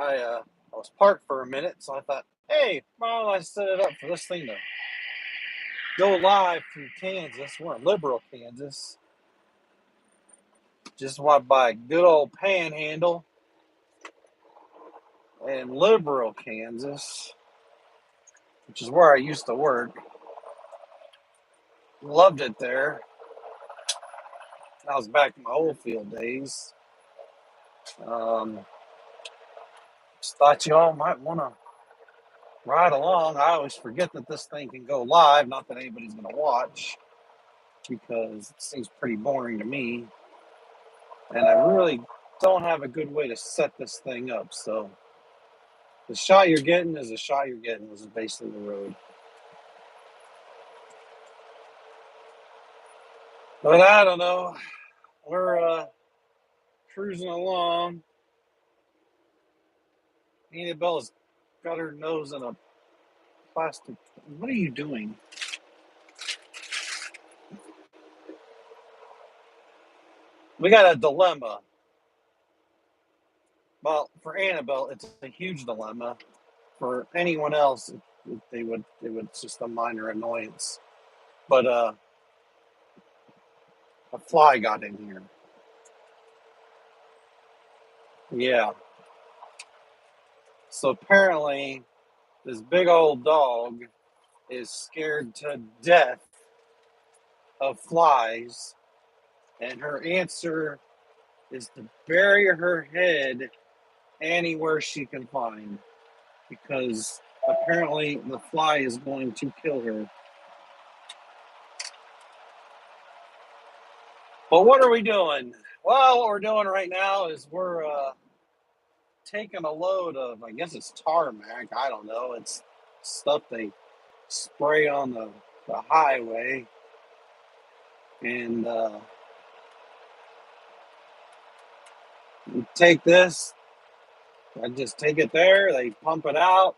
I was parked for a minute, so I thought, hey, why don't I set it up for this thing to go live through Kansas? We're in Liberal, Kansas. Just went by good old Panhandle in Liberal, Kansas, which is where I used to work. Loved it there. I was back in my old field days. Um, just thought you all might want to ride along. I always forget that this thing can go live. Not that anybody's going to watch, because it seems pretty boring to me. And I really don't have a good way to set this thing up. So the shot you're getting is the shot you're getting. This is basically the road. But I don't know. We're cruising along. Annabella's got her nose in a plastic. What are you doing? We got a dilemma. Well, for Annabelle, it's a huge dilemma. For anyone else, they would it's just a minor annoyance. But a fly got in here. Yeah. So apparently, this big old dog is scared to death of flies, and her answer is to bury her head anywhere she can find, because apparently the fly is going to kill her. But what are we doing? Well, what we're doing right now is we're taking a load of, I guess it's tarmac, I don't know, it's stuff they spray on the highway, and take this. I just take it there, they pump it out,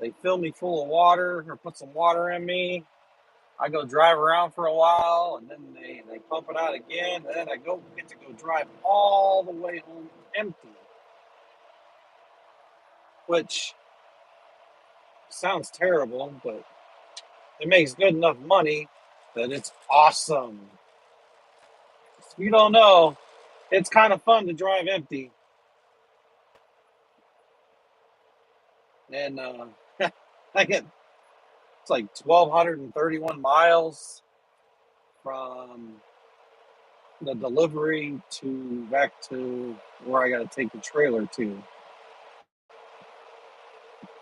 they fill me full of water or put some water in me. I go drive around for a while, and then they pump it out again, and then I get to go drive all the way home empty, which sounds terrible, but it makes good enough money that it's awesome. If you don't know, it's kind of fun to drive empty. And I get it's like 1,231 miles from the delivery to back to where I got to take the trailer to,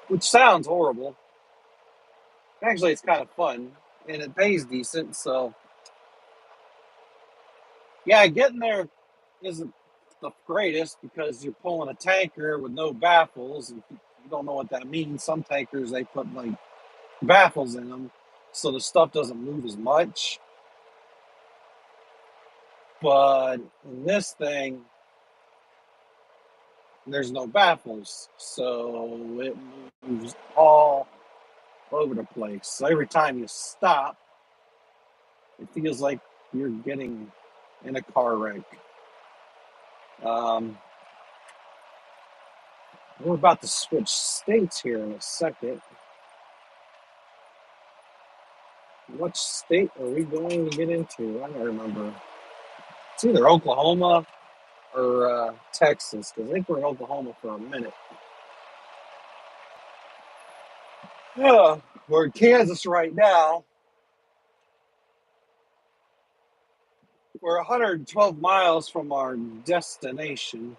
which sounds horrible. Actually, it's kind of fun, and it pays decent. So yeah, getting there isn't the greatest, because you're pulling a tanker with no baffles. And if you don't know what that means, some tankers, they put like baffles in them so the stuff doesn't move as much. But in this thing, there's no baffles, so it moves all over the place. So every time you stop, it feels like you're getting in a car wreck. Um, we're about to switch states here in a second. What state are we going to get into? I don't remember. It's either Oklahoma or Texas, because I think we're in Oklahoma for a minute. Yeah, we're in Kansas right now. We're 112 miles from our destination.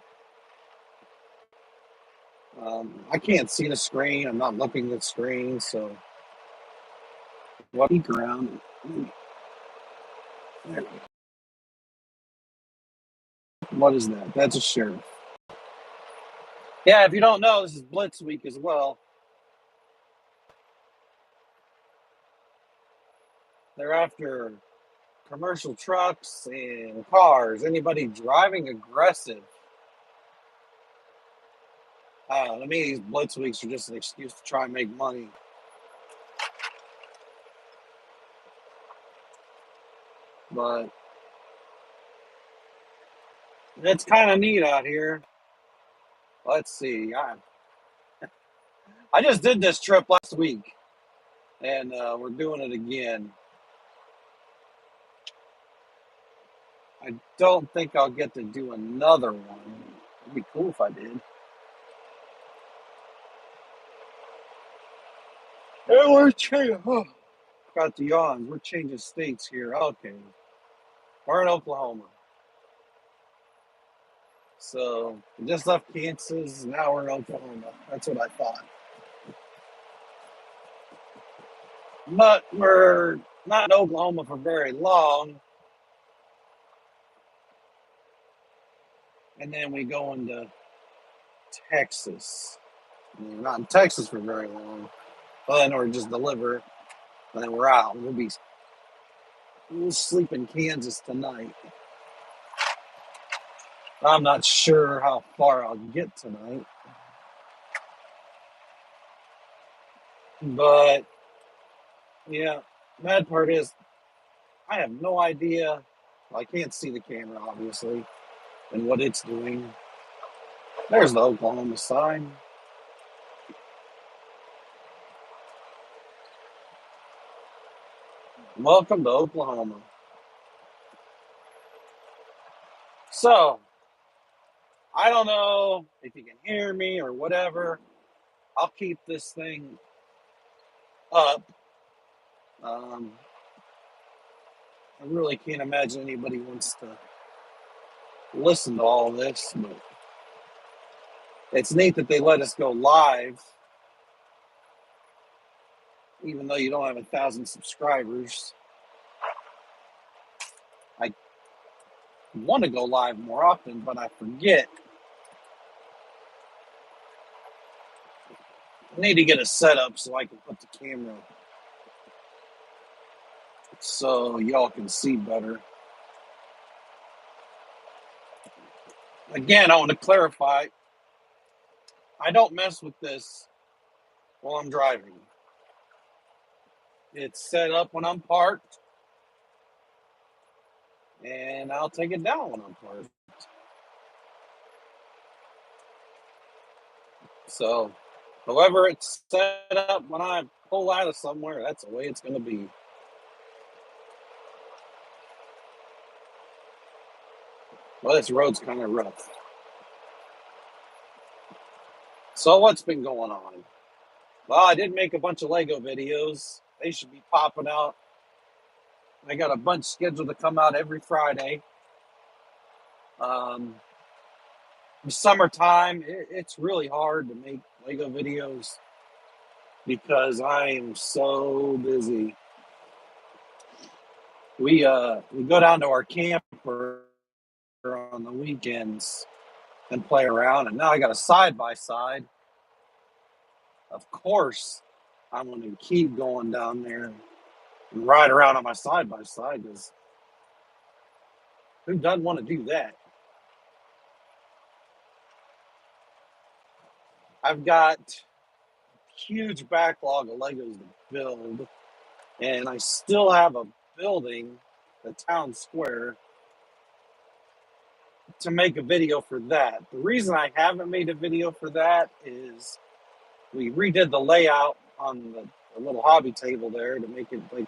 I can't see the screen. I'm not looking at the screen, so what peek around. What is that? That's a sheriff. Yeah, if you don't know, this is Blitz Week as well. They're after commercial trucks and cars. Anybody driving aggressive. To me, these Blitz Weeks are just an excuse to try and make money. But it's kind of neat out here. Let's see. I just did this trip last week, and we're doing it again. I don't think I'll get to do another one. It'd be cool if I did. And we're changing. Oh, got the yawns. We're changing states here. Okay, we're in Oklahoma. So we just left Kansas. Now we're in Oklahoma. That's what I thought. But we're not in Oklahoma for very long. And then we go into Texas. And we're not in Texas for very long. Well, then we're just deliver. And then we're out. We'll sleep in Kansas tonight. I'm not sure how far I'll get tonight. But yeah, bad part is I have no idea. Well, I can't see the camera, obviously, and what it's doing. There's the Oklahoma sign. Welcome to Oklahoma. So, I don't know if you can hear me or whatever. I'll keep this thing up. Um, I really can't imagine anybody wants to listen to all this, but it's neat that they let us go live, even though you don't have 1,000 subscribers. I want to go live more often, but I forget. I need to get a setup so I can put the camera so y'all can see better. Again, I want to clarify, I don't mess with this while I'm driving. It's set up when I'm parked, and I'll take it down when I'm parked. So, however it's set up when I pull out of somewhere, that's the way it's going to be. Well, this road's kind of rough. So, what's been going on? Well, I did make a bunch of Lego videos. They should be popping out. I got a bunch scheduled to come out every Friday. Um, Summertime, it's really hard to make Lego videos because I am so busy. We go down to our camper on the weekends and play around, and now I got a side by side. Of course, I'm going to keep going down there and ride around on my side by side because who doesn't want to do that? I've got huge backlog of Legos to build, and I still have a building, the town square, to make a video for that. The reason I haven't made a video for that is we redid the layout on the little hobby table there to make it like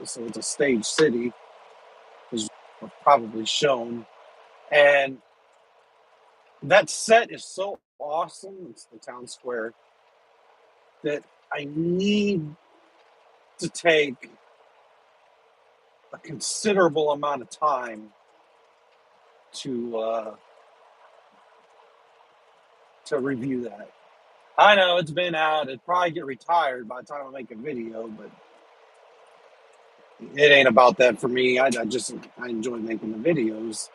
so it's a stage city, which was probably shown. And that set is so awesome, it's the town square, that I need to take a considerable amount of time to review that. I know it's been out. It'd probably get retired by the time I make a video, but it ain't about that for me. I enjoy making the videos,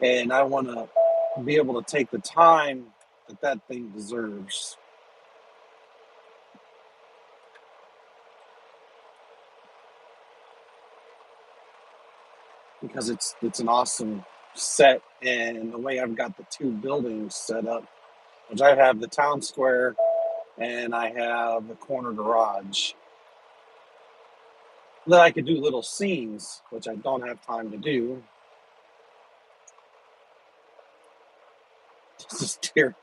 and I want to be able to take the time that thing deserves. Because it's an awesome set, and the way I've got the two buildings set up, which I have the town square and I have the corner garage, that I could do little scenes, which I don't have time to do. Just here.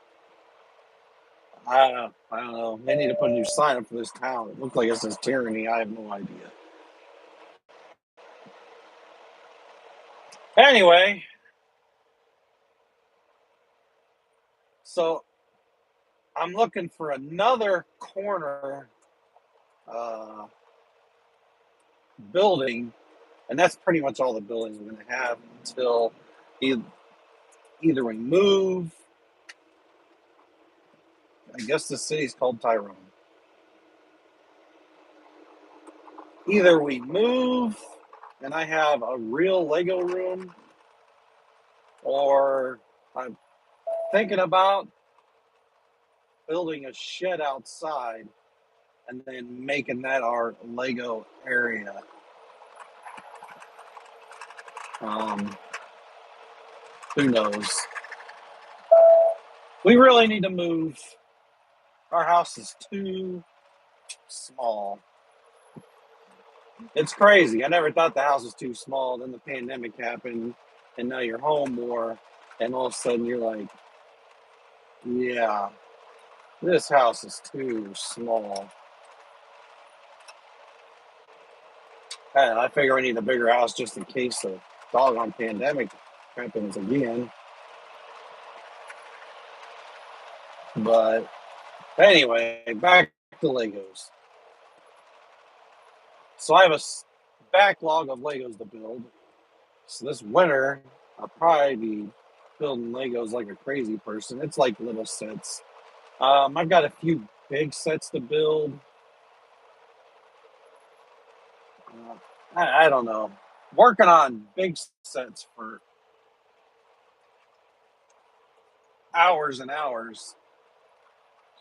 I don't know. They need to put a new sign up for this town. It looks like it says tyranny. I have no idea. Anyway, so I'm looking for another corner uh, building, and that's pretty much all the buildings we're going to have until e- either we move. I guess the city's called Tyrone. Either we move and I have a real Lego room, or I'm thinking about building a shed outside and then making that our Lego area. Um, who knows? We really need to move. Our house is too small. It's crazy. I never thought the house was too small. Then the pandemic happened, and now you're home more, and all of a sudden you're like, yeah, this house is too small. And I figure I need a bigger house just in case the doggone pandemic happens again. But anyway, back to Legos. So I have a backlog of Legos to build. So this winter, I'll probably be building Legos like a crazy person. It's like little sets. I've got a few big sets to build. I don't know. Working on big sets for hours and hours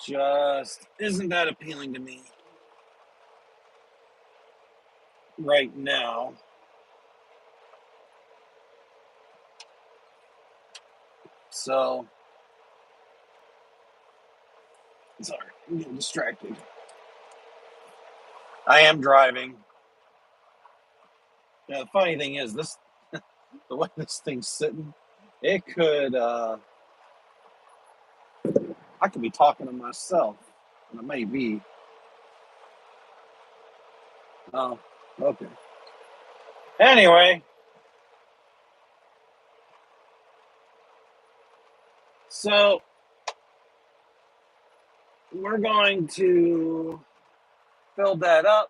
just isn't that appealing to me right now. So, sorry, I'm getting distracted. I am driving. Yeah, the funny thing is, the way this thing's sitting, it could, I could be talking to myself, and it may be. Oh, okay. Anyway, so we're going to build that up.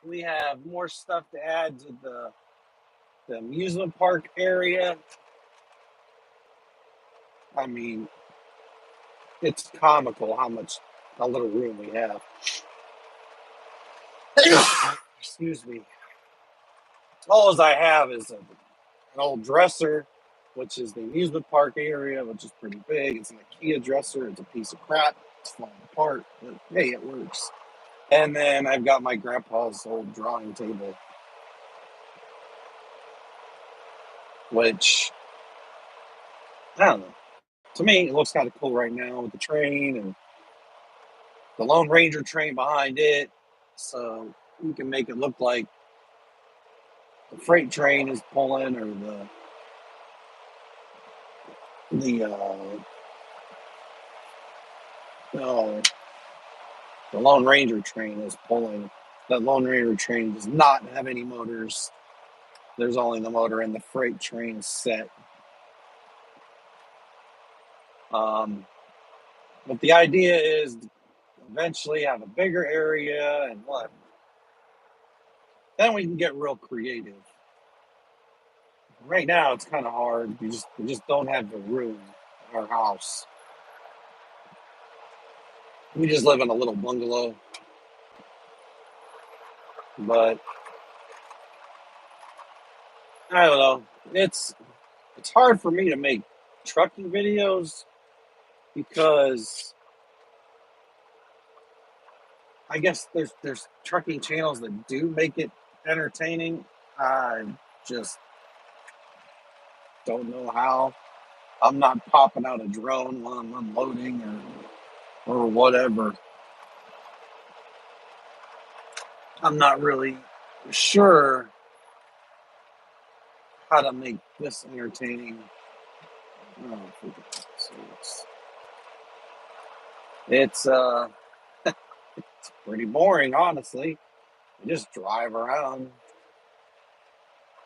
We have more stuff to add to the amusement park area. I mean, it's comical how little room we have. Excuse me. All I have is an old dresser, which is the amusement park area, which is pretty big. It's an IKEA dresser. It's a piece of crap. It's falling apart, but hey, it works. And then I've got my grandpa's old drawing table, which I don't know. To me, it looks kind of cool right now with the train and the Lone Ranger train behind it. So you can make it look like the freight train is pulling, or the oh, the Lone Ranger train is pulling. That Lone Ranger train does not have any motors. There's only the motor in the freight train set. Um, but the idea is to eventually have a bigger area, and what? Then we can get real creative. Right now, it's kind of hard. We just don't have the room in our house. We just live in a little bungalow, but I don't know. It's hard for me to make trucking videos because I guess there's trucking channels that do make it entertaining. I just don't know how. I'm not popping out a drone while I'm unloading or whatever. I'm not really sure how to make this entertaining. Oh, so It's pretty boring, honestly. You just drive around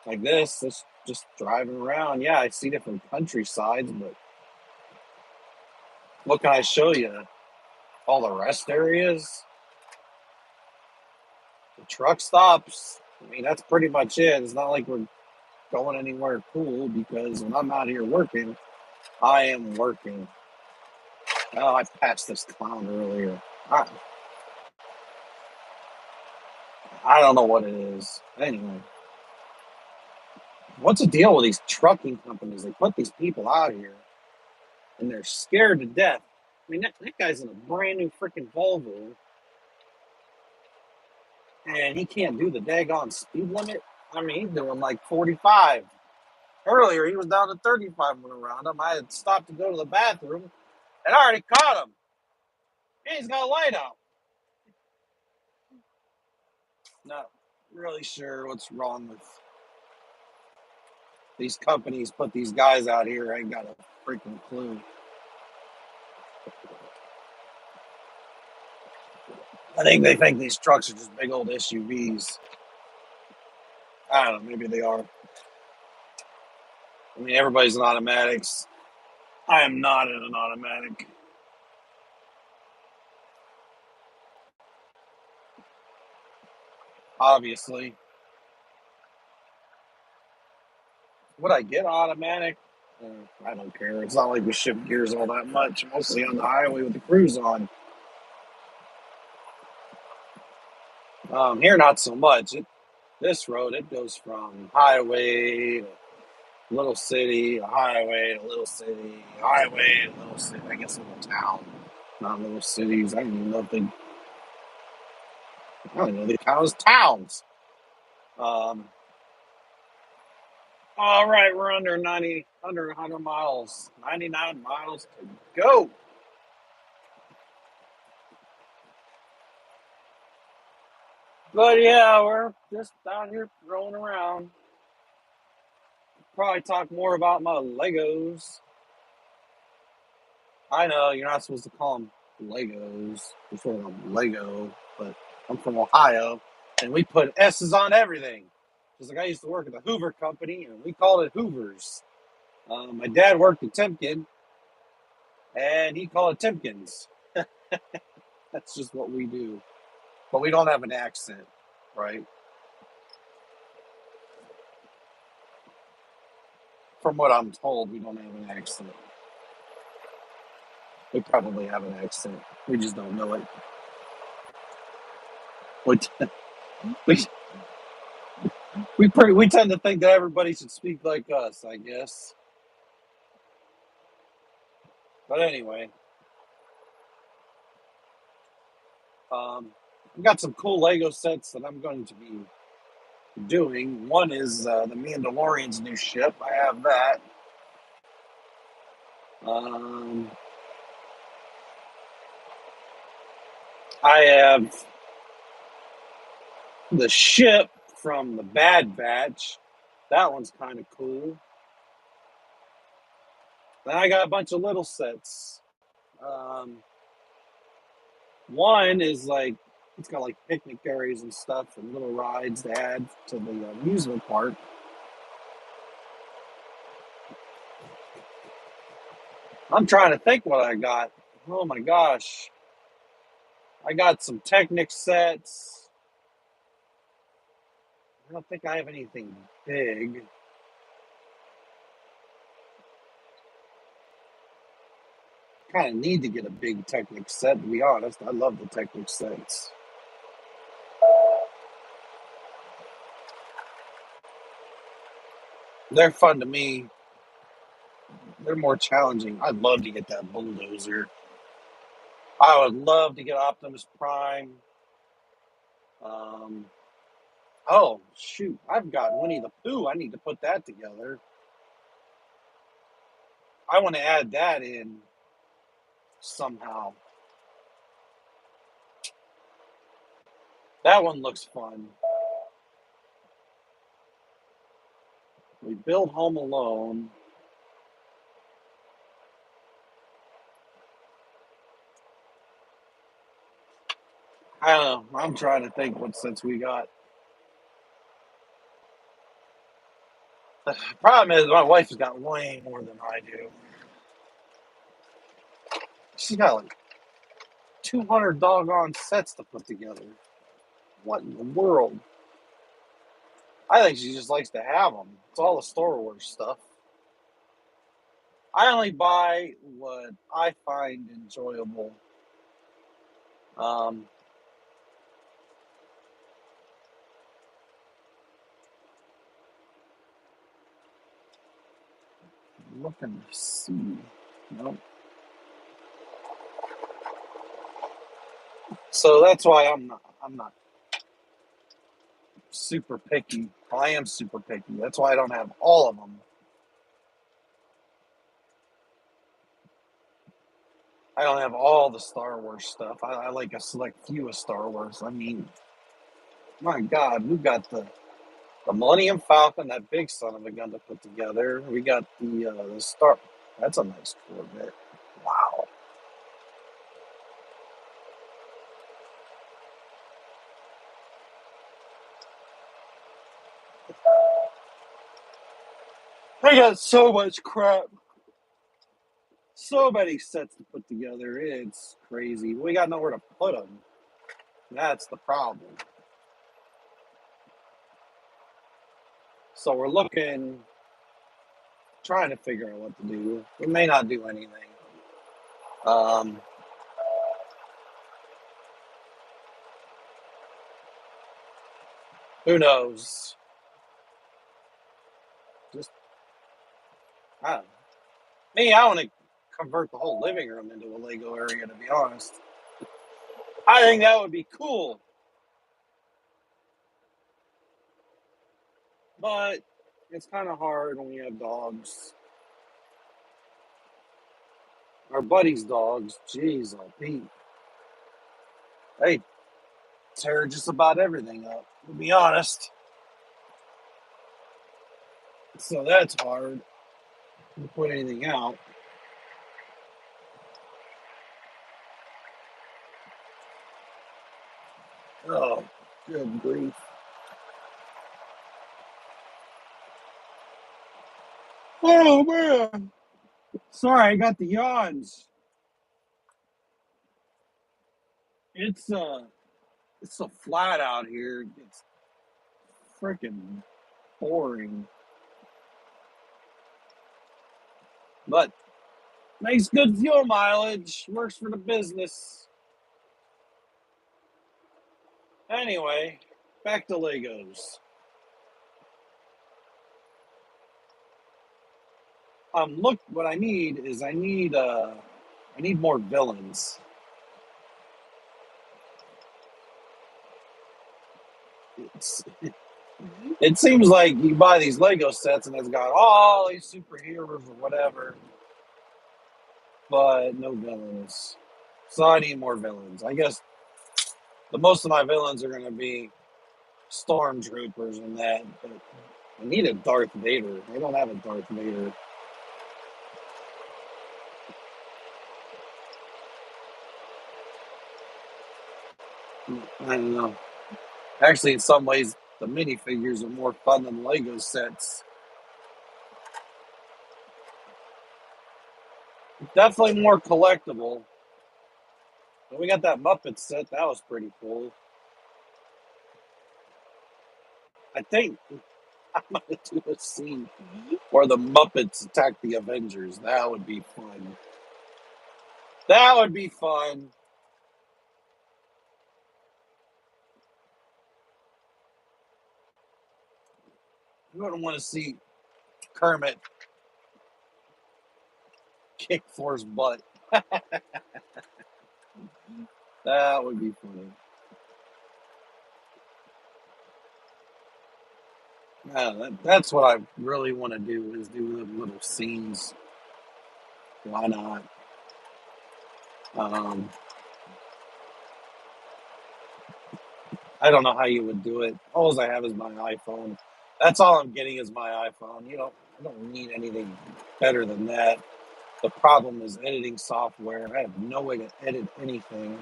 like this, just driving around. Yeah, I see different countrysides, but what can I show you? All the rest areas, the truck stops. I mean, that's pretty much it. It's not like we're going anywhere cool because when I'm out here working, I am working. Oh, I passed this clown earlier. I, I don't know what it is. Anyway, what's the deal with these trucking companies? They put these people out here and they're scared to death. I mean, that guy's in a brand new freaking Volvo and he can't do the daggone speed limit. I mean, he's doing like 45. Earlier, he was down to 35 when around him. I had stopped to go to the bathroom and I already caught him. And he's got a light out. Not really sure what's wrong with these companies. Put these guys out here. I ain't got a freaking clue. I think they think these trucks are just big old SUVs. I don't know. Maybe they are. I mean, everybody's in automatics. I am not in an automatic. Obviously, would I get automatic? I don't care. It's not like we shift gears all that much. Mostly on the highway with the cruise on. Here, not so much. This road, it goes from highway to little city, a highway to little city, highway to little city. I guess little town, not little cities. I don't even know if they. I don't know. They count as towns. Um, all right, we're under 90, under 100 miles, 99 miles to go. But yeah, we're just out here rolling around. Probably talk more about my Legos. I know you're not supposed to call them Legos. You're supposed to call them Lego, but I'm from Ohio, and we put S's on everything. Just like I used to work at the Hoover Company, and we called it Hoovers. My dad worked at Timken, and he called it Timkins. That's just what we do. But we don't have an accent, right? From what I'm told, we don't have an accent. We probably have an accent. We just don't know it. We, we, we tend to think that everybody should speak like us, I guess. But anyway, I've got some cool Lego sets that I'm going to be doing. One is the Mandalorian's new ship. I have that. Um, I have the ship from the Bad Batch. That one's kind of cool. Then I got a bunch of little sets. Um, One is like it's got like picnic areas and stuff and little rides to add to the amusement park. I'm trying to think what I got. Oh my gosh. I got some Technic sets. I don't think I have anything big. Kind of need to get a big Technic set, to be honest. I love the Technic sets. They're fun to me. They're more challenging. I'd love to get that bulldozer. I would love to get Optimus Prime. Um, oh, shoot. I've got Winnie the Pooh. I need to put that together. I want to add that in somehow. That one looks fun. We build Home Alone. I don't know. I'm trying to think what sets we got. The problem is my wife has got way more than I do. She's got like 200 doggone sets to put together. What in the world? I think she just likes to have them. It's all the Star Wars stuff. I only buy what I find enjoyable. Um, Looking to see. Nope. So that's why I'm not super picky. Well, I am super picky. That's why I don't have all of them. I don't have all the Star Wars stuff. I like a select few of Star Wars. I mean, my God, we've got the Millennium Falcon, that big son of a gun to put together. We got the Star. That's a nice Corvette. Wow. I got so much crap. So many sets to put together. It's crazy. We got nowhere to put them. That's the problem. So we're looking, trying to figure out what to do. We may not do anything. Um, who knows? Just, I don't know. Me, I want to convert the whole living room into a Lego area, to be honest. I think that would be cool. But it's kind of hard when we have dogs. Our buddies' dogs, jeez, oh Pete, they tear just about everything up, to be honest. So that's hard to put anything out. Oh, good grief. Oh, man. Sorry, I got the yawns. It's uh it's so flat out here. It's freaking boring. But makes good fuel mileage. Works for the business. Anyway, back to Legos. Look, what I need is I need more villains. It's, it seems like you buy these Lego sets and it's got all these superheroes or whatever, but no villains. So I need more villains. I guess the most of my villains are going to be stormtroopers and that. But I need a Darth Vader. They don't have a Darth Vader. I don't know. Actually, in some ways, the minifigures are more fun than Lego sets. Definitely more collectible. But we got that Muppet set. That was pretty cool. I think I'm going to do a scene where the Muppets attack the Avengers. That would be fun. That would be fun. You wouldn't want to see Kermit kick Thor's butt. That would be funny. Yeah, that's what I really want to do is do the little scenes. Why not? Um, I don't know how you would do it. All I have is my iPhone. That's all I'm getting is my iPhone. I don't need anything better than that. The problem is editing software. I have no way to edit anything.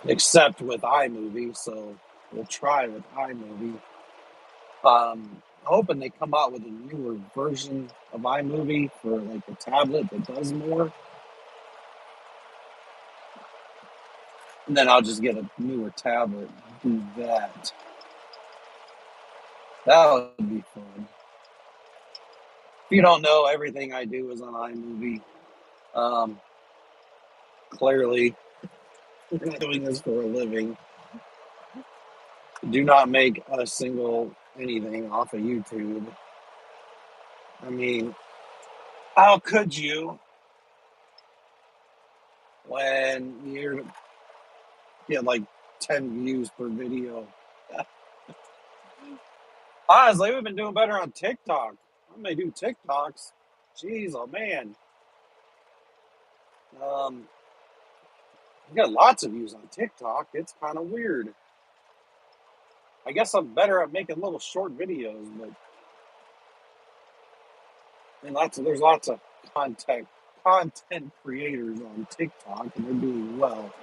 except with iMovie. So we'll try with iMovie. Hoping they come out with a newer version of iMovie for like a tablet that does more, and then I'll just get a newer tablet and do that. That would be fun. If you don't know, everything I do is on iMovie. Um, Clearly, I'm doing this for a living. Do not make a single anything off of YouTube. I mean, how could you when you get like 10 views per video? Honestly, we've been doing better on TikTok. I may do TikToks. Jeez, oh man. Um, we got lots of views on TikTok. It's kind of weird. I guess I'm better at making little short videos, but and there's lots of content creators on TikTok, and they're doing well.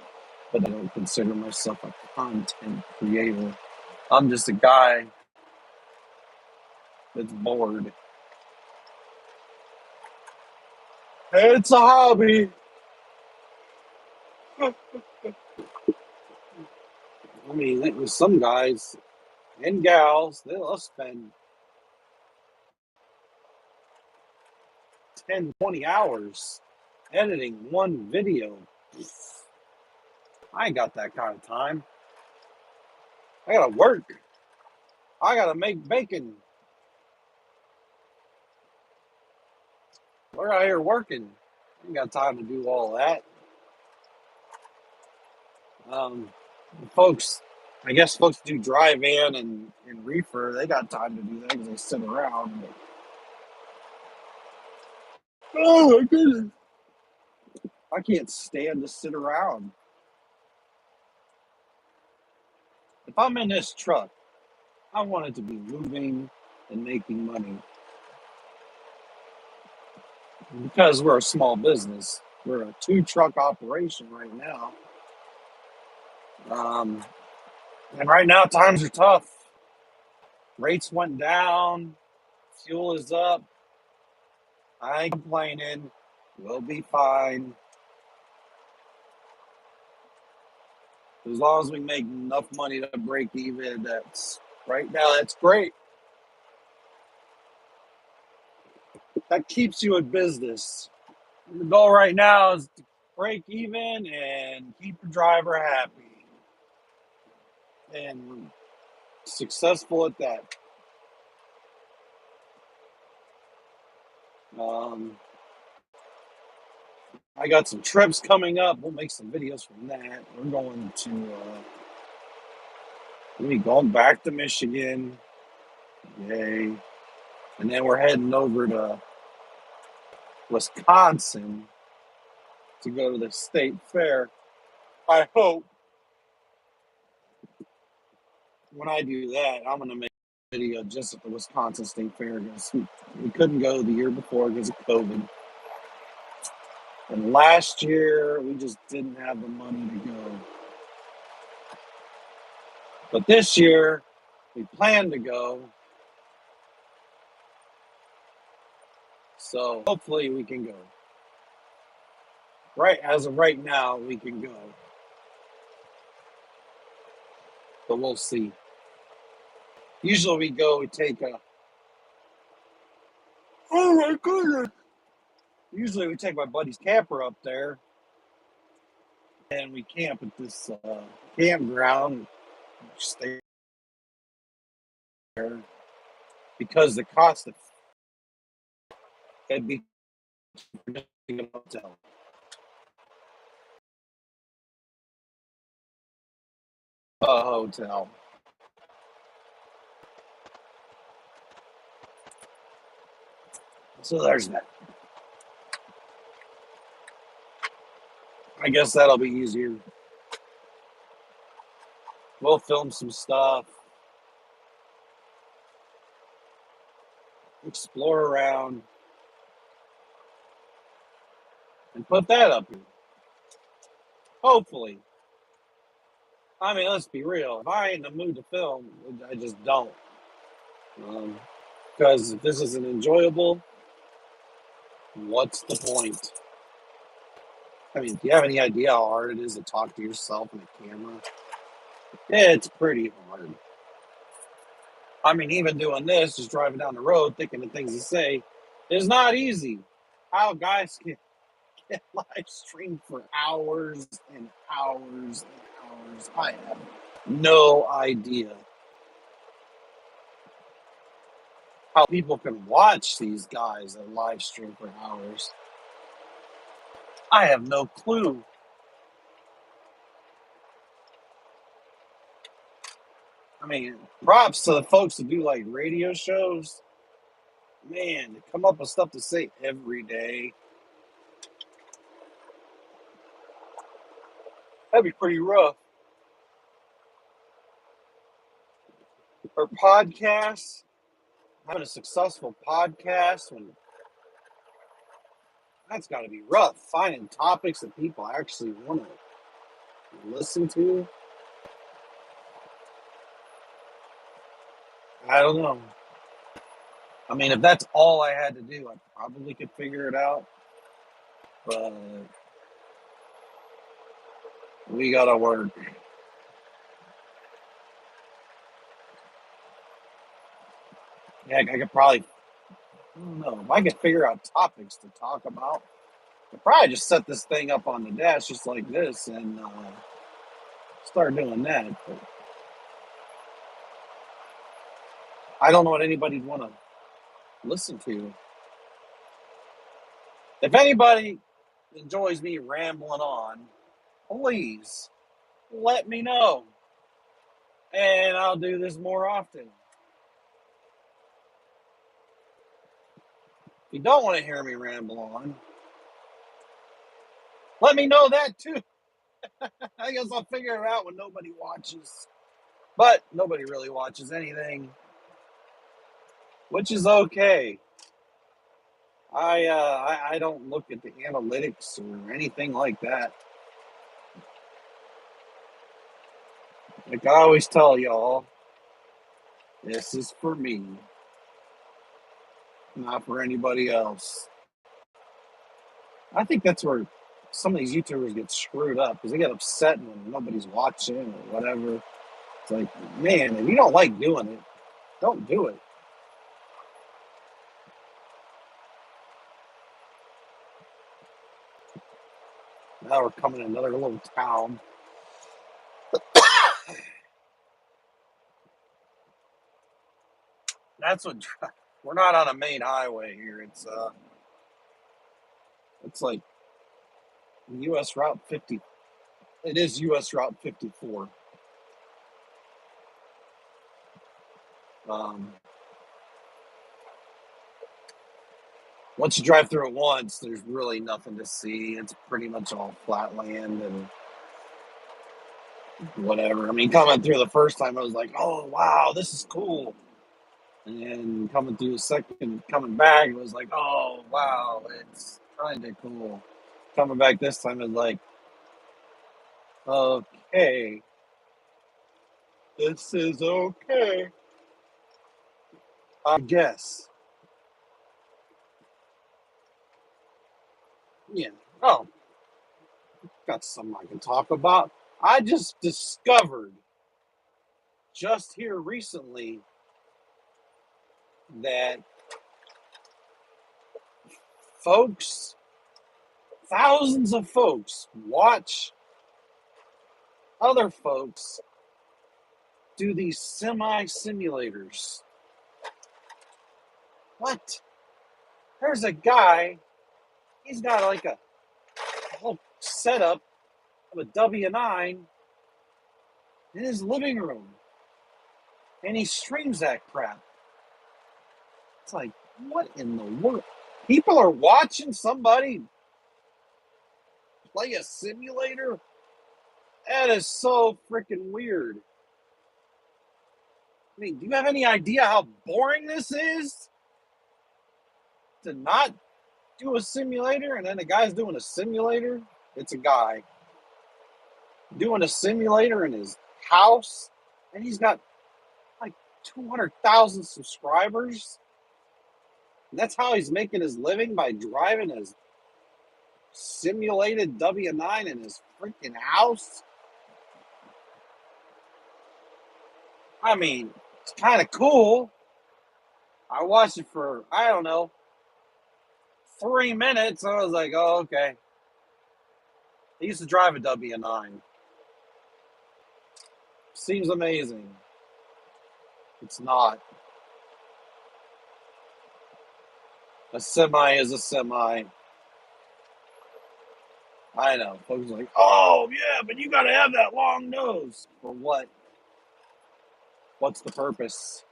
But I don't consider myself a content creator. I'm just a guy that's bored. It's a hobby. I mean, with some guys and gals, they'll spend 10, 20 hours editing one video. I ain't got that kind of time. I gotta work. I gotta make bacon. We're out here working. I ain't got time to do all that. Um, folks, I guess folks do dry van and reefer. They got time to do that because they sit around. But, oh my goodness, I can't stand to sit around. If I'm in this truck, I want it to be moving and making money because we're a small business. We're a two-truck operation right now. Um, and right now, times are tough. Rates went down, fuel is up. I ain't complaining. We'll be fine. As long as we make enough money to break even, that's right now, that's great. That keeps you in business. The goal right now is to break even and keep the driver happy. And we're successful at that. Um, I got some trips coming up. We'll make some videos from that. We're going to, we're going back to Michigan. Yay. And then we're heading over to Wisconsin to go to the state fair. I hope when I do that, I'm going to make a video just at the Wisconsin State Fair because we couldn't go the year before because of COVID. And last year, we just didn't have the money to go. But this year, we plan to go. So hopefully we can go. Right as of right now, we can go. But we'll see. Usually we go, we take a, oh my goodness. Usually we take my buddy's camper up there and we camp at this campground. Stay there because the cost of it'd be a hotel. A hotel. So there's that. I guess that'll be easier. We'll film some stuff, explore around, and put that up here. Hopefully. I mean, let's be real. If I ain't in the mood to film, I just don't. Because if this isn't enjoyable, what's the point? I mean, do you have any idea how hard it is to talk to yourself in a camera? It's pretty hard. I mean, even doing this, just driving down the road, thinking of things to say, is not easy. How guys can live stream for hours and hours and hours, I have no idea. How people can watch these guys that live stream for hours, I have no clue. I mean, props to the folks that do like radio shows. Man, to come up with stuff to say every day, that'd be pretty rough. Or podcasts, having a successful podcast, when that's got to be rough. Finding topics that people actually want to listen to. I don't know. I mean, if that's all I had to do, I probably could figure it out. But we gotta work. Yeah, I could probably, I don't know, if I could figure out topics to talk about, I could probably just set this thing up on the dash just like this and start doing that. But I don't know what anybody'd want to listen to. If anybody enjoys me rambling on, please let me know. And I'll do this more often. If you don't want to hear me ramble on, let me know that too. I guess I'll figure it out when nobody watches. But nobody really watches anything, which is okay. I don't look at the analytics or anything like that. Like I always tell y'all, this is for me, not for anybody else. I think that's where some of these YouTubers get screwed up because they get upset when nobody's watching or whatever. It's like, man, if you don't like doing it, don't do it. Now we're coming to another little town. That's what we're not on a main highway here. It's like U.S. Route 50. It is U.S. Route 54. Um, Once you drive through it once, there's really nothing to see. It's pretty much all flat land and whatever. I mean, coming through the first time, I was like, "Oh wow, this is cool." And then coming through the second, coming back, it was like, "Oh wow, it's kind of cool." Coming back this time, it was like, "Okay, this is okay, I guess." Yeah. Oh, got something I can talk about. I just discovered just here recently that folks, thousands of folks, watch other folks do these semi simulators. What? There's a guy, he's got like a whole setup of a W9 in his living room, and he streams that crap. It's like, what in the world? People are watching somebody play a simulator? That is so freaking weird. I mean, do you have any idea how boring this is? To not do a simulator and then the guy's doing a simulator? It's a guy doing a simulator in his house, and he's got like 200,000 subscribers. And that's how he's making his living, by driving his simulated W9 in his freaking house. I mean, it's kind of cool. I watched it for, I don't know, 3 minutes. And I was like, oh, okay. I used to drive a W9. Seems amazing. It's not. A semi is a semi. I know. Folks are like, oh, yeah, but you got to have that long nose. For what? What's the purpose?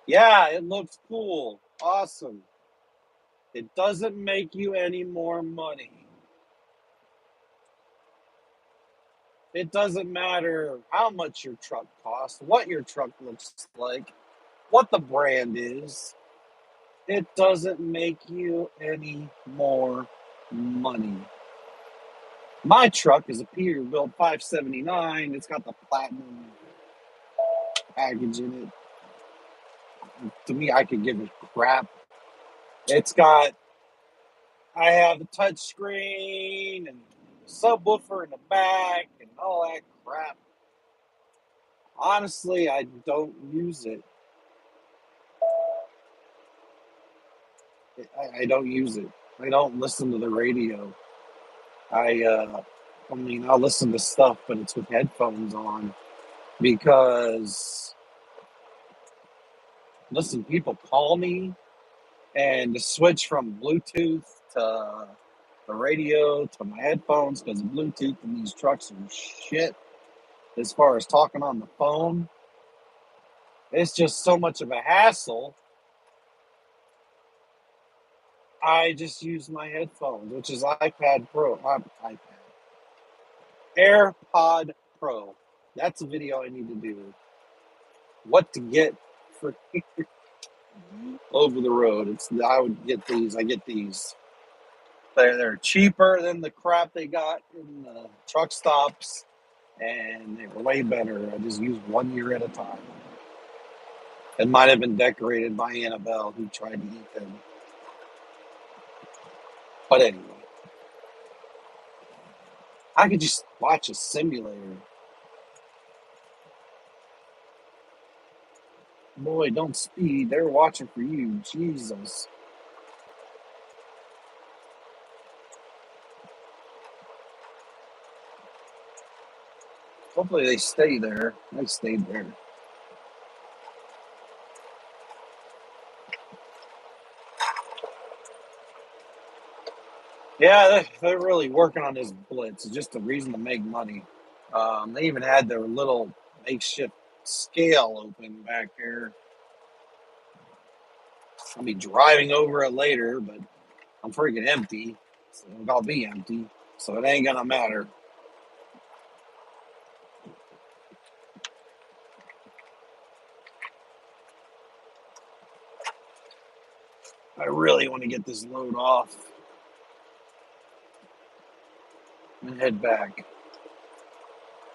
Yeah, it looks cool. Awesome. It doesn't make you any more money. It doesn't matter how much your truck costs, what your truck looks like, what the brand is. It doesn't make you any more money. My truck is a Peterbilt 579. It's got the platinum package in it. To me, I could give a crap. I have the touch screen and subwoofer in the back and all that crap. Honestly, I don't use it. I don't use it. I don't listen to the radio. I'll listen to stuff, but it's with headphones on because, listen, people call me, and to switch from Bluetooth to the radio to my headphones, because Bluetooth in these trucks are shit as far as talking on the phone. It's just so much of a hassle. I just use my headphones, which is AirPod Pro. That's a video I need to do. What to get for over the road. I would get these. I get these. They're cheaper than the crap they got in the truck stops, and they were way better. I just use 1 year at a time. It might have been decorated by Annabelle, who tried to eat them. But anyway, I could just watch a simulator. Boy, don't speed. They're watching for you. Jesus. Hopefully they stay there. They stayed there. Yeah, they're really working on this blitz. It's just a reason to make money. They even had their little makeshift scale open back here. I'll be driving over it later, but I'm freaking empty. So I'll be empty. So it ain't gonna matter. I really want to get this load off and head back.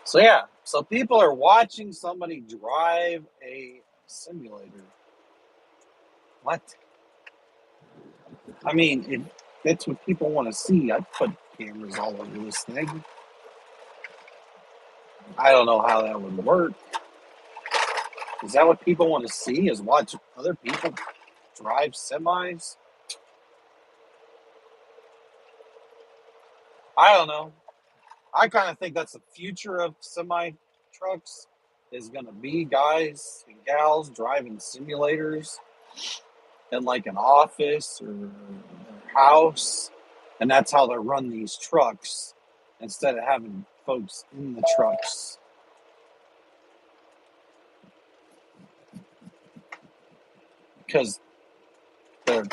So yeah, so people are watching somebody drive a simulator. What? I mean, if that's what people want to see, I'd put cameras all over this thing. I don't know how that would work. Is that what people want to see? Is watch other people drive semis? I don't know. I kind of think that's the future of semi trucks, is going to be guys and gals driving simulators in like an office or their house, and that's how they run these trucks instead of having folks in the trucks. Because they're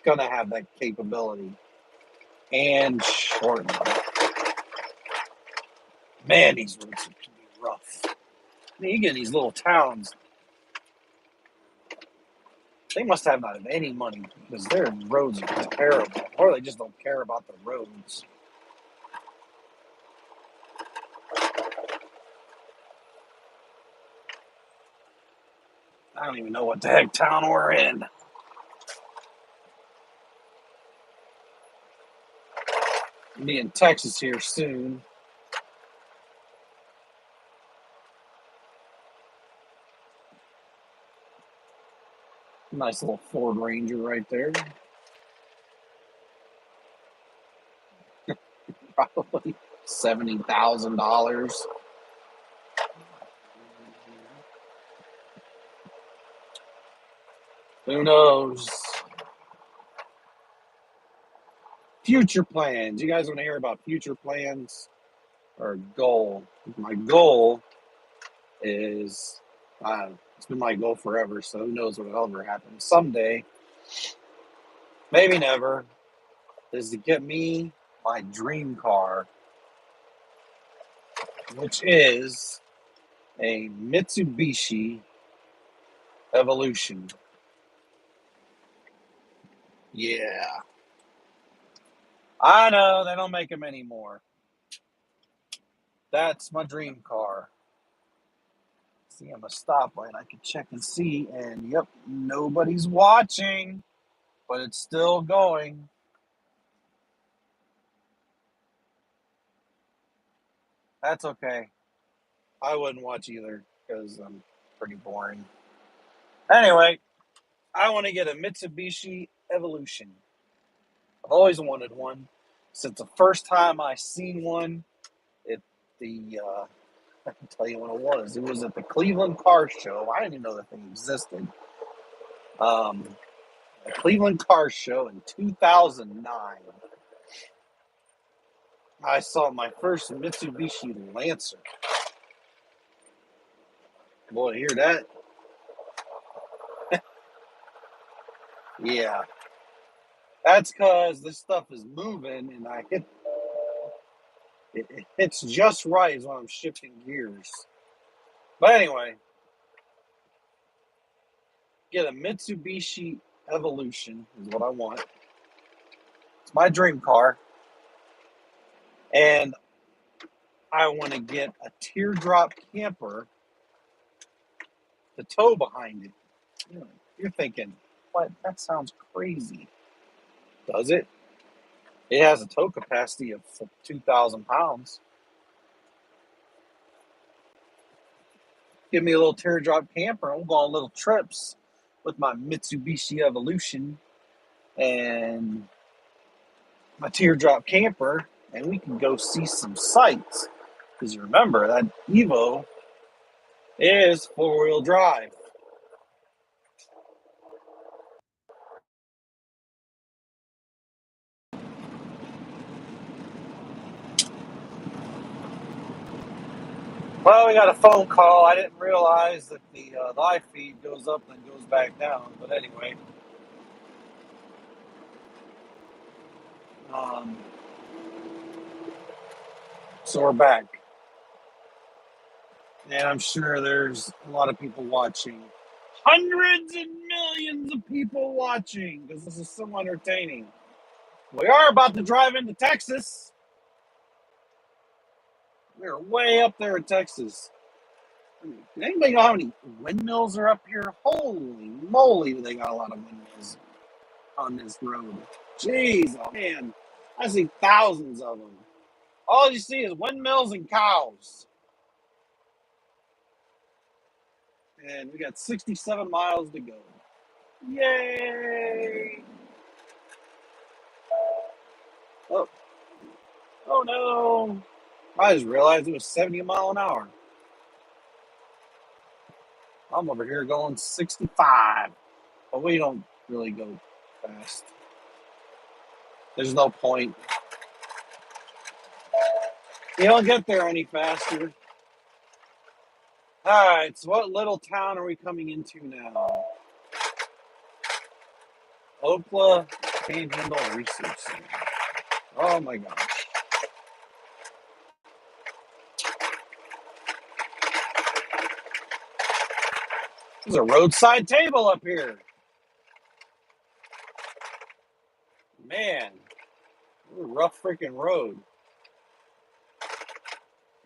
going to have that capability and shorten. Man, these roads can be rough. I mean, you get in these little towns, they must have not have any money because their roads are terrible, or they just don't care about the roads. I don't even know what the heck town we're in. I'll be in Texas here soon. Nice little Ford Ranger right there. Probably $70,000. Who knows? Future plans. You guys want to hear about future plans or goal? My goal is, it's been my goal forever, so who knows what will ever happen. Someday, maybe never, is to get me my dream car, which is a Mitsubishi Evolution. Yeah. I know they don't make them anymore. That's my dream car. See, I'm a stoplight. I can check and see, and yep, nobody's watching, but it's still going. That's okay. I wouldn't watch either because I'm pretty boring. Anyway, I want to get a Mitsubishi Evolution. I've always wanted one since the first time I seen one. It the I can tell you when it was. It was at the Cleveland Car Show. I didn't even know that thing existed. Um, the Cleveland Car Show in 2009. I saw my first Mitsubishi Lancer. Boy, hear that? Yeah. That's because this stuff is moving and it hits just right as when I'm shifting gears. But anyway, get a Mitsubishi Evolution is what I want. It's my dream car. And I want to get a teardrop camper to tow behind it. You're thinking, what? That sounds crazy. Does it? It has a tow capacity of 2,000 pounds. Give me a little teardrop camper, and we'll go on little trips with my Mitsubishi Evolution and my teardrop camper, and we can go see some sights. Because you remember, that Evo is four-wheel drive. Well, we got a phone call. I didn't realize that the live feed goes up and goes back down. But anyway, um, so we're back. And I'm sure there's a lot of people watching. Hundreds and millions of people watching because this is so entertaining. We are about to drive into Texas. We're way up there in Texas. Does anybody know how many windmills are up here? Holy moly, they got a lot of windmills on this road. Jeez, oh man, I see thousands of them. All you see is windmills and cows. And we got 67 miles to go. Yay! Oh, oh no! I just realized it was 70 mile an hour. I'm over here going 65, but we don't really go fast. There's no point. You don't get there any faster. All right, so what little town are we coming into now? Okla Panhandle Research Center. Oh my gosh. There's a roadside table up here. Man, what a rough freaking road.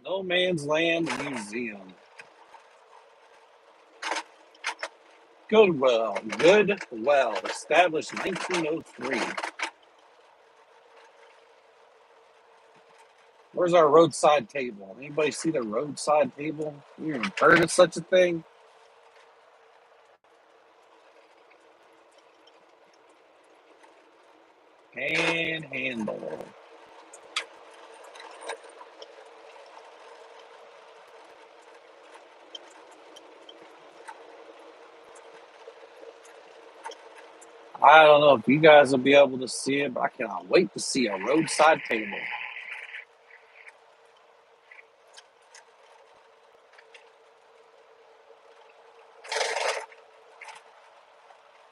No Man's Land Museum. Goodwell, established 1903. Where's our roadside table? Anybody see the roadside table? You even heard of such a thing? Panhandle. I don't know if you guys will be able to see it, but I cannot wait to see a roadside table.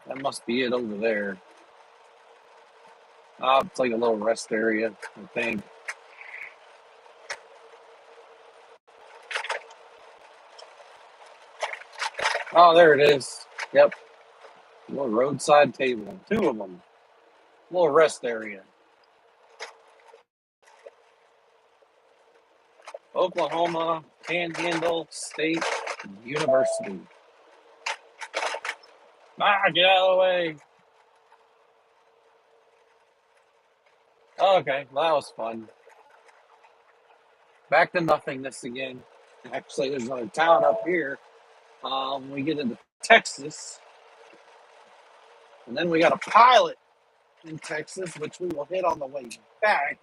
That must be it over there. It's like a little rest area, I think. Oh, there it is. Yep, a little roadside table. Two of them. A little rest area. Oklahoma Panhandle State University. Get out of the way. Okay, well, that was fun. Back to nothingness again. Actually, there's another town up here. We get into Texas, and then we got a pilot in Texas, which we will hit on the way back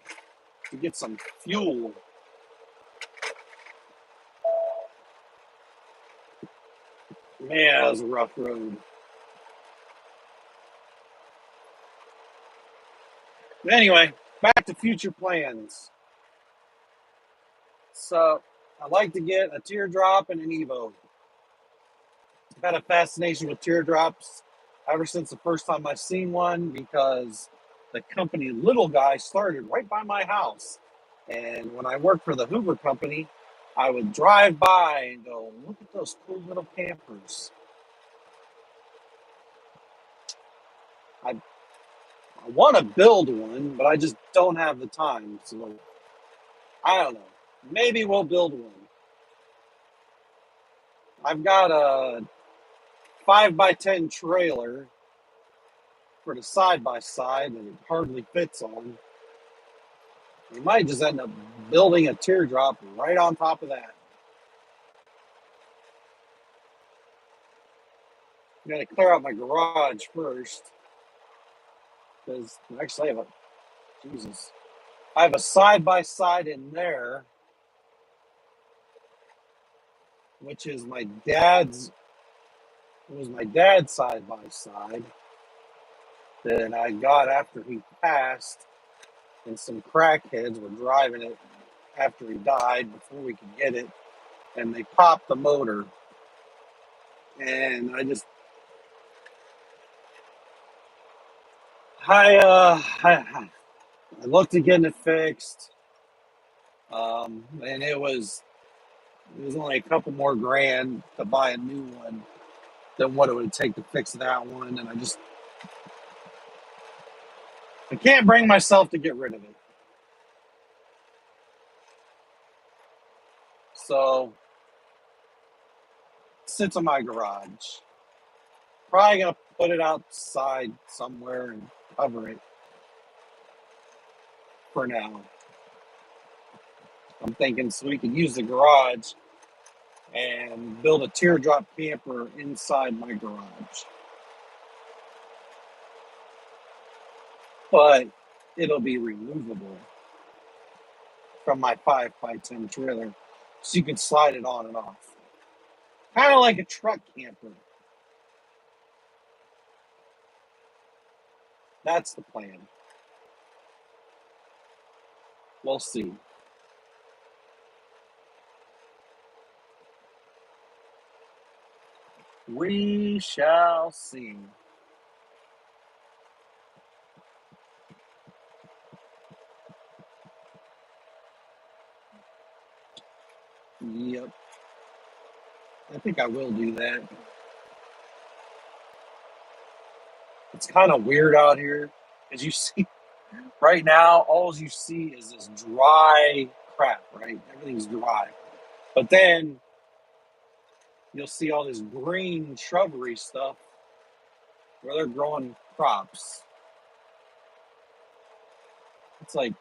to get some fuel. Man, that was a rough road. But anyway, back to future plans. So, I'd like to get a teardrop and an Evo. I've had a fascination with teardrops ever since the first time I seen one because the company Little Guy started right by my house. And when I worked for the Hoover Company, I would drive by and go, look at those cool little campers. I want to build one, but I just don't have the time. So I don't know. Maybe we'll build one. I've got a 5x10 trailer for the side by side that it hardly fits on. We might just end up building a teardrop right on top of that. I got to clear out my garage first because actually I have a side by side in there, which is my dad's. It was my dad's side by side that I got after he passed, and some crackheads were driving it after he died before we could get it, and they popped the motor. And I looked at getting it fixed, and it was only a couple more grand to buy a new one than what it would take to fix that one, and I can't bring myself to get rid of it. So it sits in my garage. Probably gonna put it outside somewhere and cover it for now. I'm thinking so we can use the garage and build a teardrop camper inside my garage. But it'll be removable from my 5x10 trailer so you can slide it on and off. Kind of like a truck camper. That's the plan. We'll see. We shall see. Yep. I think I will do that. It's kind of weird out here. As you see, right now, all you see is this dry crap, right? Everything's dry. But then you'll see all this green shrubbery stuff where they're growing crops. It's like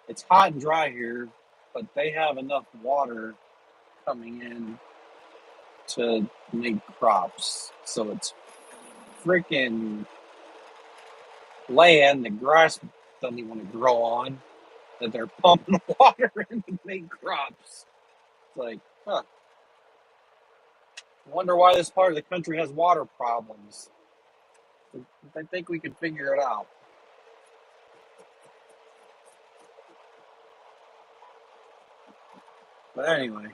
it's hot and dry here, but they have enough water coming in to make crops. So it's freaking land the grass doesn't even want to grow on that they're pumping water in to make crops. It's like, huh. I wonder why this part of the country has water problems. I think we can figure it out. But anyway,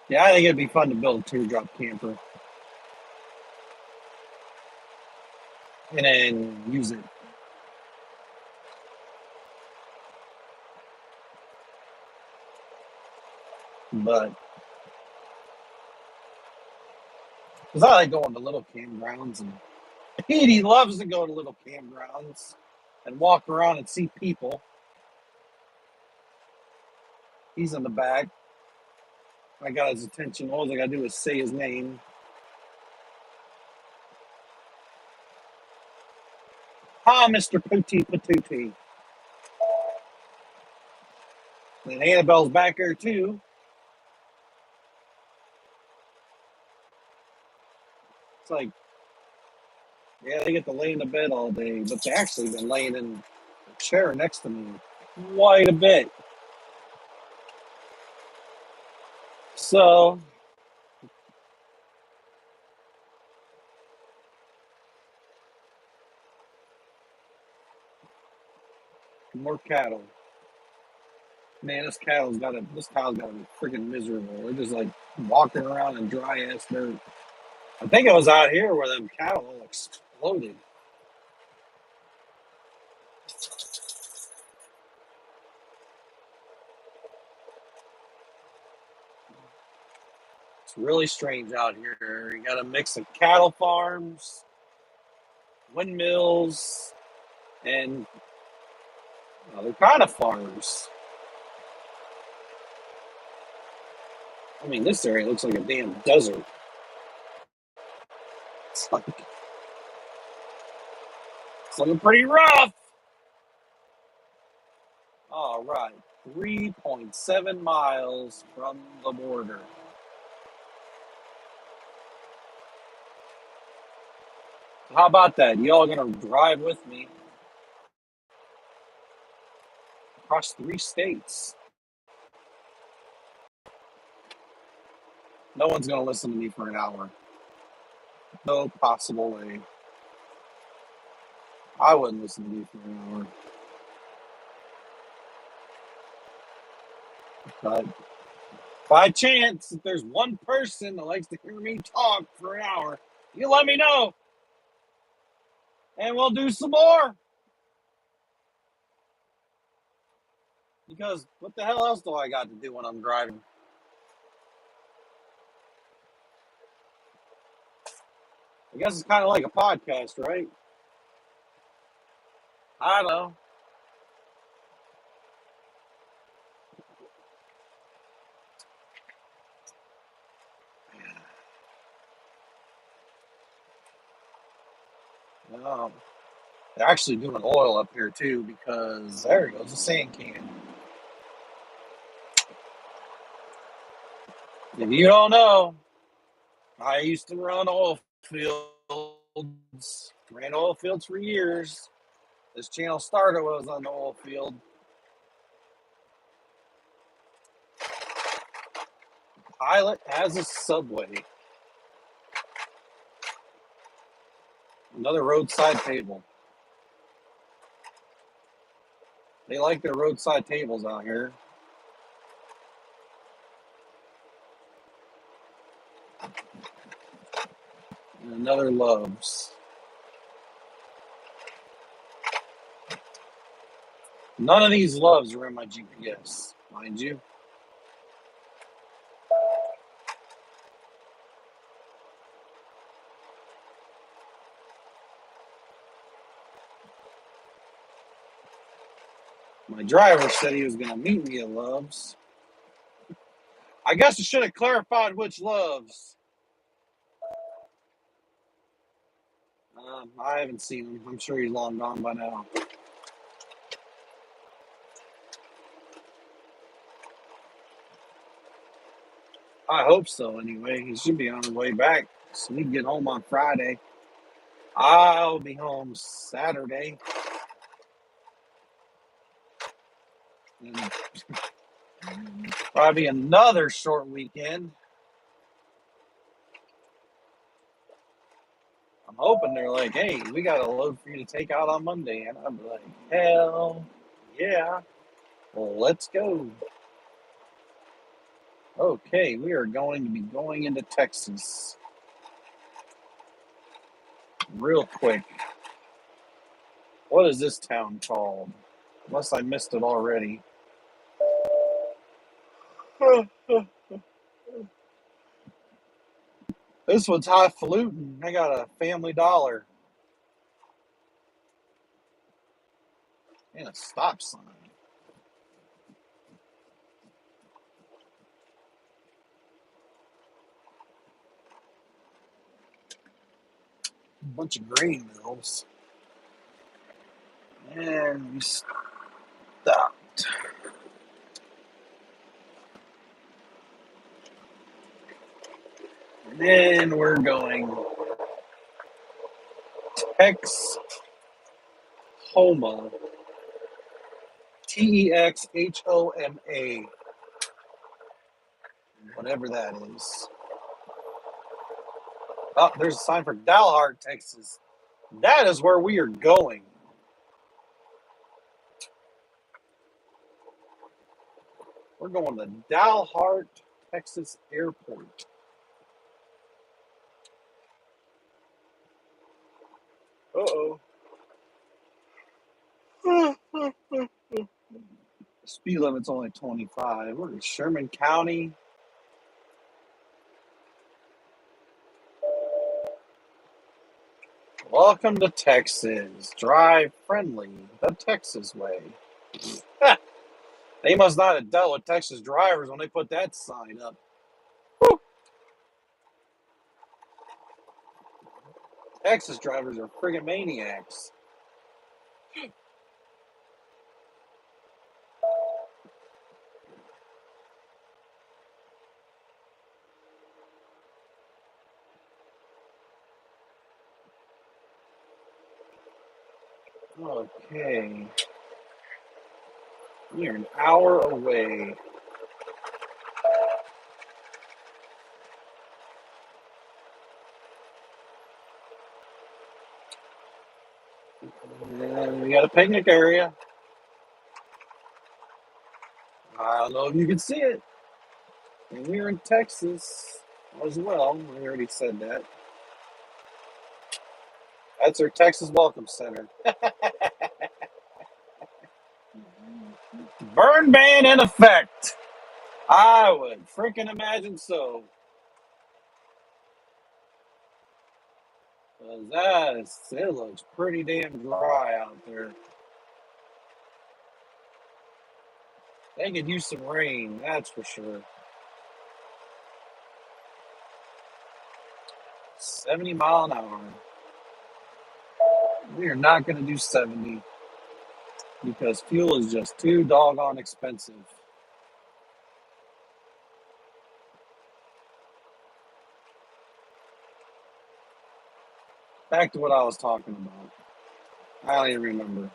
yeah, I think it'd be fun to build a teardrop camper and then use it. But because I like going to little campgrounds, and he loves to go to little campgrounds and walk around and see people. He's in the back. I got his attention. All I gotta do is say his name. Hi, Mr. Pootie Patootie. And Annabelle's back there too. It's like, yeah, they get to lay in the bed all day, but they actually been laying in the chair next to me quite a bit. So, more cattle. Man, this cow's gotta be freaking miserable. They're just like walking around in dry ass dirt. I think it was out here where them cattle all exploded. It's really strange out here. You got a mix of cattle farms, windmills, and other kind of farms. I mean, this area looks like a damn desert. It's like it's looking pretty rough. All right, 3.7 miles from the border. How about that? Y'all gonna drive with me across 3 states? No one's gonna listen to me for an hour. No possible way. I wouldn't listen to you for an hour. But by chance, if there's one person that likes to hear me talk for an hour, you let me know, and we'll do some more. Because what the hell else do I got to do when I'm driving? I guess it's kind of like a podcast, right? I don't know. Um, they're actually doing oil up here too because there goes a sand can. If you don't know, I used to run oil fields, ran oil fields for years. This channel started was on the oil field. Pilot has a Subway. Another roadside table. They like their roadside tables out here. And another Love's. None of these Loves are in my GPS, mind you. My driver said he was going to meet me at Love's. I guess I should have clarified which Love's. I haven't seen him. I'm sure he's long gone by now. I hope so, anyway. He should be on his way back, so we can get home on Friday. I'll be home Saturday. And probably another short weekend. I'm hoping they're like, hey, we got a load for you to take out on Monday. And I'm like, hell yeah. Well, let's go. Okay, we are going to be going into Texas real quick. What is this town called? Unless I missed it already. This one's highfalutin. I got a Family Dollar and a stop sign. A bunch of grain mills. And we stopped. And then we're going Texhoma. Texhoma. Whatever that is. Oh, there's a sign for Dalhart, Texas. That is where we are going. We're going to Dalhart, Texas Airport. Uh-oh. Speed limit's only 25. We're in Sherman County. Welcome to Texas. Drive friendly the Texas way. They must not have dealt with Texas drivers when they put that sign up. Woo. Texas drivers are friggin' maniacs. Okay. We're an hour away. And we got a picnic area. I don't know if you can see it. And we're in Texas as well. We already said that. That's our Texas Welcome Center. Burn ban in effect. I would freaking imagine so. 'Cause it looks pretty damn dry out there. They could use some rain, that's for sure. 70 mile an hour. We are not going to do 70 because fuel is just too doggone expensive. Back to what I was talking about. I don't even remember.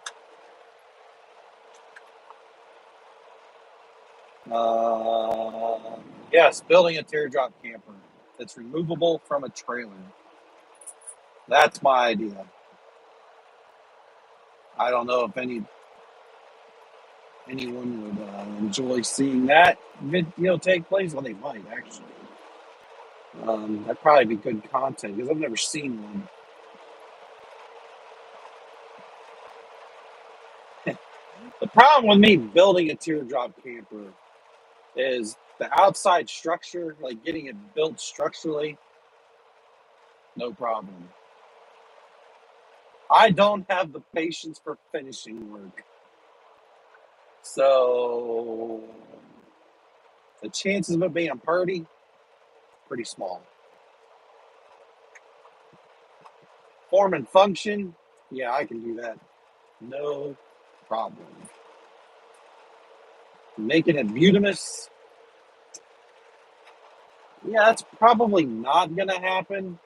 Yes, building a teardrop camper that's removable from a trailer. That's my idea. I don't know if anyone would enjoy seeing that video take place. Well, they might actually. That'd probably be good content because I've never seen one. The problem with me building a teardrop camper is the outside structure, like getting it built structurally, no problem. I don't have the patience for finishing work. So the chances of it being Purdy, pretty small. Form and function, yeah, I can do that. No problem. Making it Butamus, yeah, that's probably not going to happen.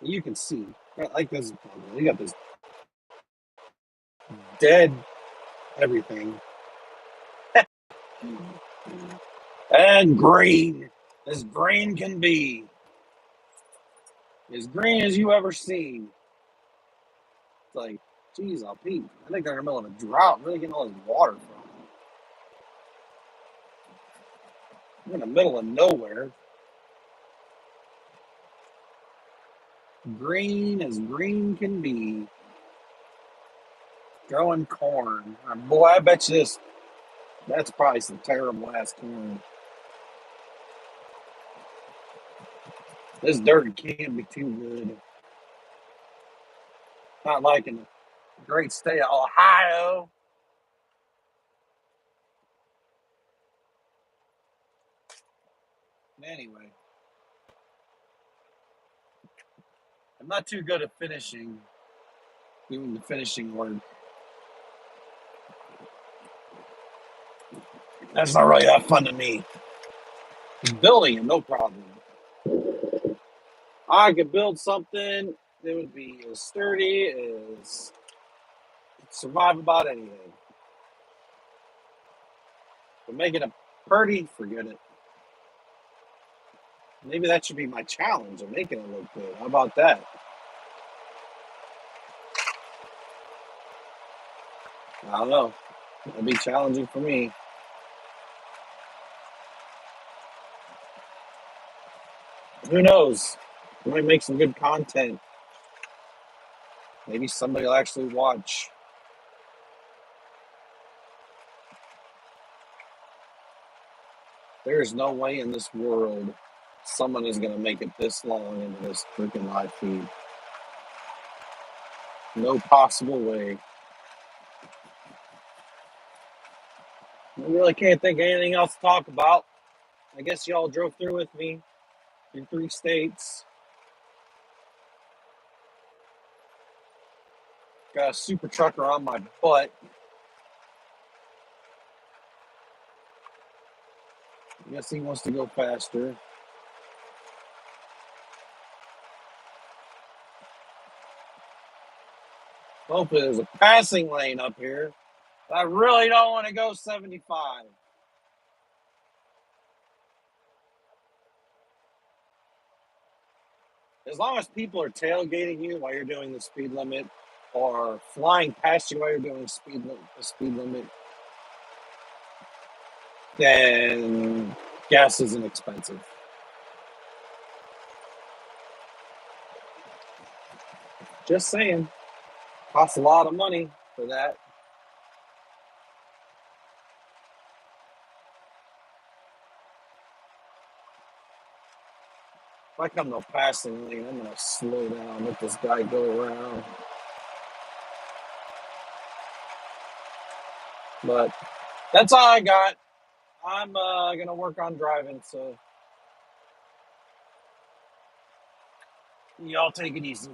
You can see, like this, you got this dead everything. And green, as green can be, as green as you ever seen. It's like, geez, I'll Pete. I think they're in the middle of a drought. Where are they getting all this water from? We're in the middle of nowhere. Green as green can be. Growing corn. Boy, I bet you that's probably some terrible ass corn. This dirt can't be too good. Not like in the great state of Ohio. Anyway, I'm not too good at doing the finishing work. That's not really that fun to me. Building it, no problem. I could build something that would be as sturdy as survive about anything. But making a Purdy, forget it. Maybe that should be my challenge of making it look good. How about that? I don't know. It'll be challenging for me. Who knows? We might make some good content. Maybe somebody will actually watch. There is no way in this world someone is going to make it this long into this freaking live feed. No possible way. I really can't think of anything else to talk about. I guess y'all drove through with me in 3 states. Got a super trucker on my butt. I guess he wants to go faster. Hopefully there's a passing lane up here. I really don't want to go 75. As long as people are tailgating you while you're doing the speed limit or flying past you while you're doing the speed limit, then gas isn't expensive. Just saying. Costs a lot of money for that. If I come to a passing lane, I'm going to slow down, let this guy go around. But that's all I got. I'm going to work on driving, so y'all take it easy.